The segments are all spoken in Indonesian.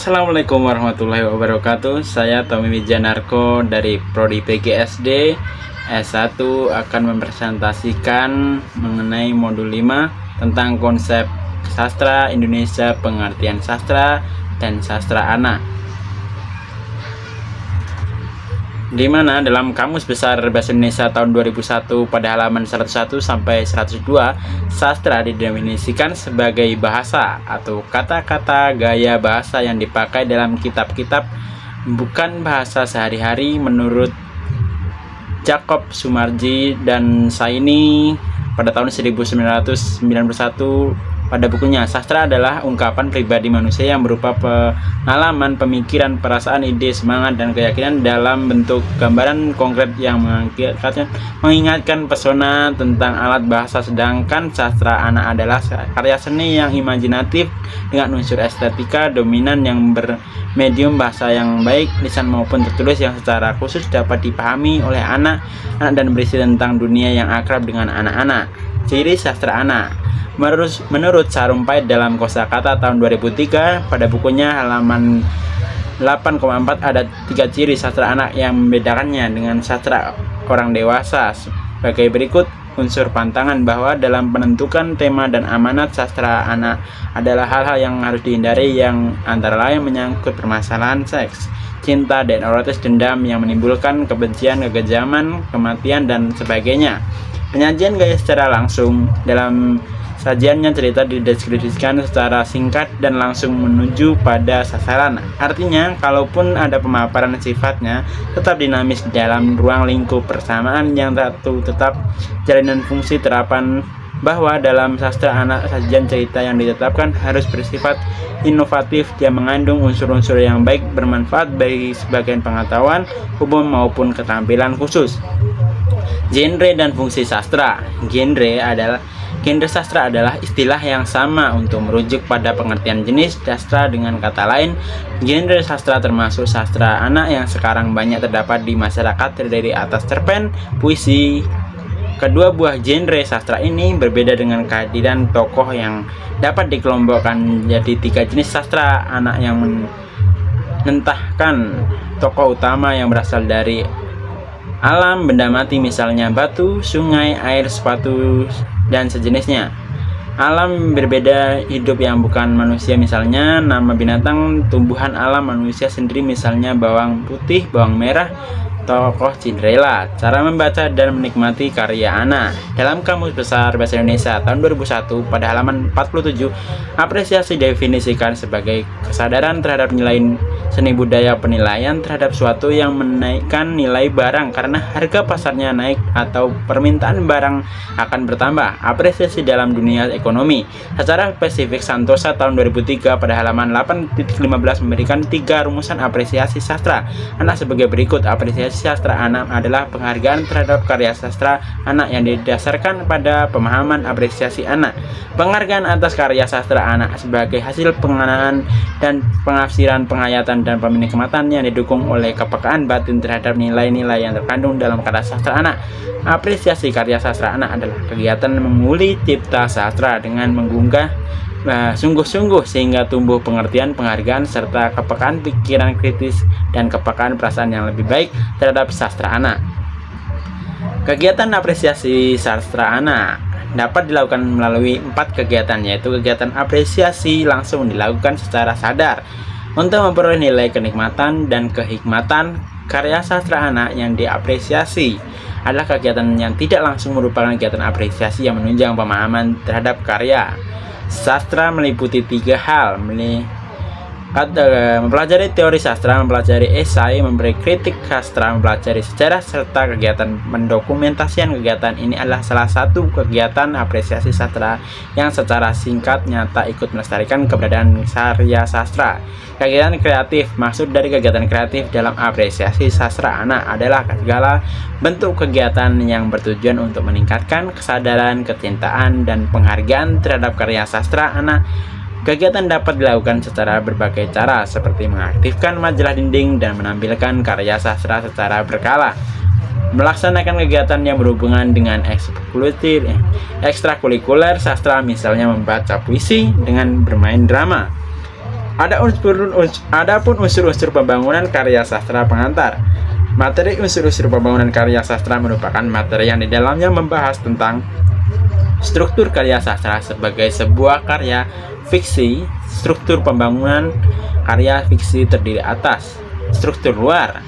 Assalamualaikum warahmatullahi wabarakatuh. Saya Tommy Wijanarko dari Prodi PGSD S1 akan mempresentasikan mengenai modul 5 tentang konsep sastra Indonesia, pengertian sastra dan sastra anak. Di mana dalam Kamus Besar Bahasa Indonesia tahun 2001 pada halaman 101 sampai 102, sastra didefinisikan sebagai bahasa atau kata-kata gaya bahasa yang dipakai dalam kitab-kitab, bukan bahasa sehari-hari menurut Jacob Sumarji dan Saini pada tahun 1991 pada bukunya. Sastra adalah ungkapan pribadi manusia yang berupa pengalaman, pemikiran, perasaan, ide, semangat, dan keyakinan dalam bentuk gambaran konkret yang mengingatkan pesona tentang alat bahasa. Sedangkan sastra anak adalah karya seni yang imajinatif dengan unsur estetika dominan yang bermedium bahasa yang baik lisan maupun tertulis yang secara khusus dapat dipahami oleh anak dan berisi tentang dunia yang akrab dengan anak-anak. Ciri sastra anak menurut Sarumpait dalam Kosakata tahun 2003 pada bukunya halaman 8,4 ada 3 ciri sastra anak yang membedakannya dengan sastra orang dewasa sebagai berikut. Unsur pantangan bahwa dalam penentukan tema dan amanat sastra anak adalah hal-hal yang harus dihindari yang antara lain menyangkut permasalahan seks, cinta, dan erotis, dendam yang menimbulkan kebencian, kekejaman, kematian, dan sebagainya. Penyajian gaya secara langsung dalam sajiannya cerita dideskripsikan secara singkat dan langsung menuju pada sasaran. Artinya, kalaupun ada pemaparan sifatnya tetap dinamis dalam ruang lingkup persamaan yang tetap jalinan fungsi terapan bahwa dalam sastra anak sajian cerita yang ditetapkan harus bersifat inovatif. Dia mengandung unsur-unsur yang baik bermanfaat bagi sebagian pengetahuan umum maupun keterampilan khusus. Genre dan fungsi sastra. Genre sastra adalah istilah yang sama untuk merujuk pada pengertian jenis sastra. Dengan kata lain, genre sastra termasuk sastra anak yang sekarang banyak terdapat di masyarakat, terdiri atas cerpen, puisi. Kedua buah genre sastra ini berbeda dengan kehadiran tokoh yang dapat dikelompokkan menjadi 3 jenis sastra anak yang menentahkan tokoh utama yang berasal dari alam benda mati, misalnya batu, sungai, air, sepatu, dan sejenisnya. Alam berbeda hidup yang bukan manusia, misalnya nama binatang, tumbuhan alam, manusia sendiri, misalnya bawang putih, bawang merah, tokoh Cinderella. Cara membaca dan menikmati karya anak. Dalam Kamus Besar Bahasa Indonesia tahun 2001 pada halaman 47, apresiasi definisikan sebagai kesadaran terhadap nilai seni budaya, penilaian terhadap suatu yang menaikkan nilai barang karena harga pasarnya naik atau permintaan barang akan bertambah. Apresiasi dalam dunia ekonomi. Secara spesifik, Santosa tahun 2003 pada halaman 8.15 memberikan 3 rumusan apresiasi sastra anak sebagai berikut. Apresiasi sastra anak adalah penghargaan terhadap karya sastra anak yang didasarkan pada pemahaman apresiasi anak. Penghargaan atas karya sastra anak sebagai hasil pengenaan dan penafsiran, penghayatan, dan penikmatan yang didukung oleh kepekaan batin terhadap nilai-nilai yang terkandung dalam karya sastra anak. Apresiasi karya sastra anak adalah kegiatan menguli cipta sastra dengan mengunggah sungguh-sungguh sehingga tumbuh pengertian, penghargaan, serta kepekaan pikiran kritis dan kepekaan perasaan yang lebih baik terhadap sastra anak. Kegiatan apresiasi sastra anak dapat dilakukan melalui 4 kegiatan, yaitu kegiatan apresiasi langsung dilakukan secara sadar untuk memperoleh nilai kenikmatan dan kehikmatan karya sastra anak yang diapresiasi. Adalah kegiatan yang tidak langsung merupakan kegiatan apresiasi yang menunjang pemahaman terhadap karya sastra meliputi 3 hal: mempelajari teori sastra, mempelajari esai, memberi kritik sastra, mempelajari sejarah, serta kegiatan mendokumentasikan. Kegiatan ini adalah salah satu kegiatan apresiasi sastra yang secara singkat nyata ikut melestarikan keberadaan karya sastra. Kegiatan kreatif. Maksud dari kegiatan kreatif dalam apresiasi sastra anak adalah segala bentuk kegiatan yang bertujuan untuk meningkatkan kesadaran, kecintaan, dan penghargaan terhadap karya sastra anak. Kegiatan dapat dilakukan secara berbagai cara, seperti mengaktifkan majalah dinding dan menampilkan karya sastra secara berkala, melaksanakan kegiatan yang berhubungan dengan ekstrakurikuler sastra, misalnya membaca puisi dengan bermain drama. Adapun unsur-unsur pembangunan karya sastra pengantar. Materi unsur-unsur pembangunan karya sastra merupakan materi yang di dalamnya membahas tentang struktur karya sastra sebagai sebuah karya fiksi. Struktur pembangunan karya fiksi terdiri atas struktur luar,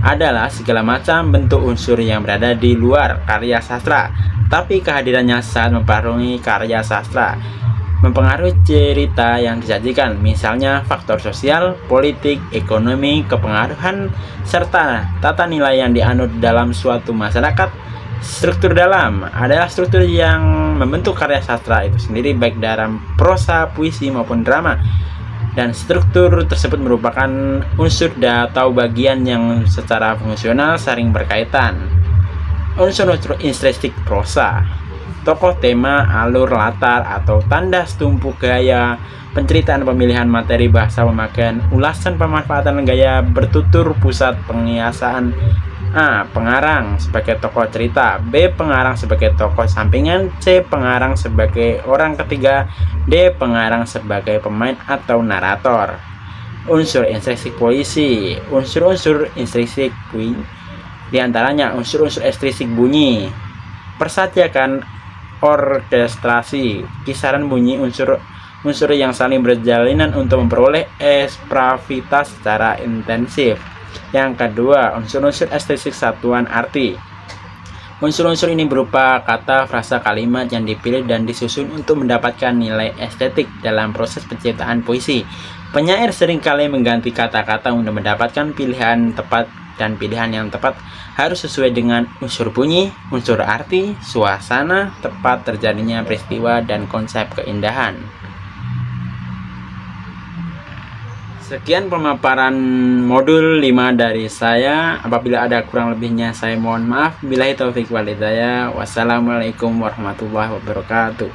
adalah segala macam bentuk unsur yang berada di luar karya sastra, tapi kehadirannya saat mempengaruhi karya sastra, mempengaruhi cerita yang disajikan, misalnya faktor sosial, politik, ekonomi, kepengaruhan, serta tata nilai yang dianut dalam suatu masyarakat. Struktur dalam adalah struktur yang membentuk karya sastra itu sendiri, baik dalam prosa, puisi, maupun drama. Dan struktur tersebut merupakan unsur atau bagian yang secara fungsional saling berkaitan. Unsur-unsur intrinsik prosa, tokoh, tema, alur, latar, atau tanda setumpuk gaya, penceritaan, pemilihan materi, bahasa, pemakaian, ulasan, pemanfaatan gaya bertutur, pusat pengiasaan. A. Pengarang sebagai tokoh cerita, B. Pengarang sebagai tokoh sampingan, C. Pengarang sebagai orang ketiga, D. Pengarang sebagai pemain atau narator. Unsur intrinsik puisi. Unsur-unsur intrinsik diantaranya unsur-unsur intrinsik bunyi, persajakan, orkestrasi, kisaran bunyi, unsur yang saling berjalinan untuk memperoleh ekspresivitas secara intensif. Yang kedua, unsur-unsur estetik satuan arti. Unsur-unsur ini berupa kata, frasa, kalimat yang dipilih dan disusun untuk mendapatkan nilai estetik dalam proses penciptaan puisi. Penyair seringkali mengganti kata-kata untuk mendapatkan pilihan tepat, dan pilihan yang tepat harus sesuai dengan unsur bunyi, unsur arti, suasana, tepat terjadinya peristiwa, dan konsep keindahan. Sekian pemaparan modul 5 dari saya. Apabila ada kurang lebihnya saya mohon maaf. Billahi taufik wal hidayah. Wassalamualaikum warahmatullahi wabarakatuh.